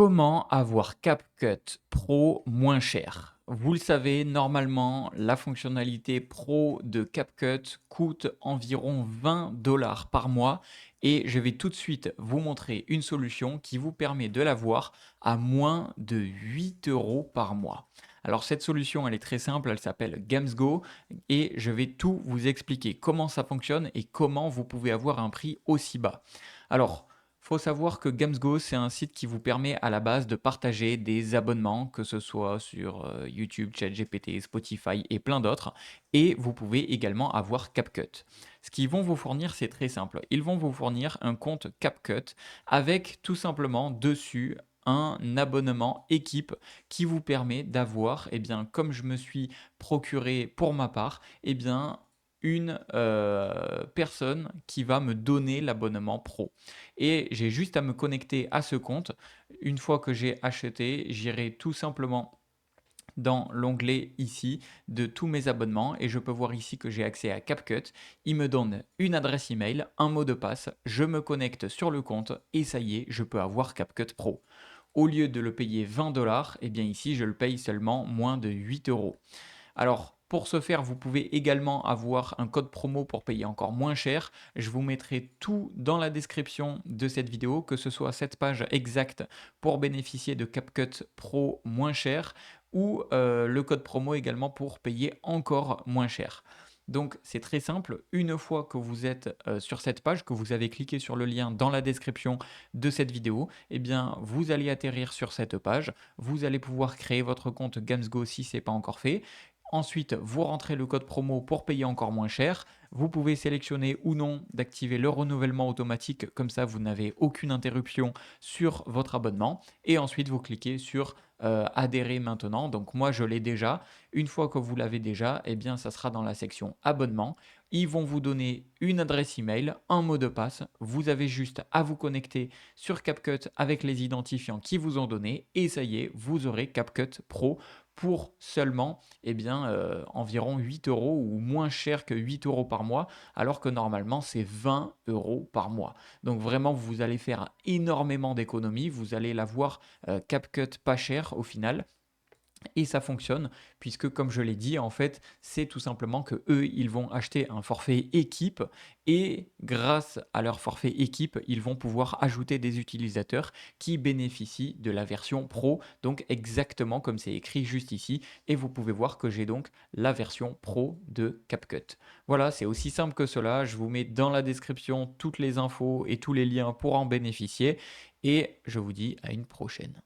Comment avoir CapCut Pro moins cher? Vous le savez, normalement, la fonctionnalité pro de CapCut coûte environ 20 $ par mois et je vais tout de suite vous montrer une solution qui vous permet de l'avoir à moins de 8 € par mois. Alors cette solution, elle est très simple, elle s'appelle GamesGo et je vais tout vous expliquer comment ça fonctionne et comment vous pouvez avoir un prix aussi bas. Alors, faut savoir que GamesGo, c'est un site qui vous permet à la base de partager des abonnements, que ce soit sur YouTube, ChatGPT, Spotify et plein d'autres. Et vous pouvez également avoir CapCut. Ce qu'ils vont vous fournir, c'est très simple. Ils vont vous fournir un compte CapCut avec tout simplement dessus un abonnement équipe qui vous permet d'avoir, eh bien, comme je me suis procuré pour ma part, eh bien, une personne qui va me donner l'abonnement pro et j'ai juste à me connecter à ce compte. Une fois que j'ai acheté, j'irai tout simplement dans l'onglet ici de tous mes abonnements et je peux voir ici que j'ai accès à CapCut. Il me donne une adresse email, un mot de passe, je me connecte sur le compte et ça y est, je peux avoir CapCut Pro. Au lieu de le payer 20 $, eh bien ici je le paye seulement moins de 8 €. Alors, pour ce faire, vous pouvez également avoir un code promo pour payer encore moins cher. Je vous mettrai tout dans la description de cette vidéo, que ce soit cette page exacte pour bénéficier de CapCut Pro moins cher ou le code promo également pour payer encore moins cher. Donc c'est très simple, une fois que vous êtes sur cette page, que vous avez cliqué sur le lien dans la description de cette vidéo, eh bien vous allez atterrir sur cette page, vous allez pouvoir créer votre compte GamesGo si ce n'est pas encore fait. Ensuite, vous rentrez le code promo pour payer encore moins cher. Vous pouvez sélectionner ou non d'activer le renouvellement automatique, comme ça vous n'avez aucune interruption sur votre abonnement. Et ensuite, vous cliquez sur adhérer maintenant. Donc moi, je l'ai déjà. Une fois que vous l'avez déjà, eh bien, ça sera dans la section abonnement. Ils vont vous donner une adresse email, un mot de passe. Vous avez juste à vous connecter sur CapCut avec les identifiants qui vous ont donné. Et ça y est, vous aurez CapCut Pro pour seulement environ 8 € ou moins cher que 8 € par mois, alors que normalement c'est 20 € par mois. Donc vraiment, vous allez faire énormément d'économies, vous allez l'avoir CapCut pas cher au final. Et ça fonctionne puisque, comme je l'ai dit, en fait, c'est tout simplement que eux, ils vont acheter un forfait équipe et grâce à leur forfait équipe, ils vont pouvoir ajouter des utilisateurs qui bénéficient de la version pro, donc exactement comme c'est écrit juste ici. Et vous pouvez voir que j'ai donc la version pro de CapCut. Voilà, c'est aussi simple que cela. Je vous mets dans la description toutes les infos et tous les liens pour en bénéficier. Et je vous dis à une prochaine.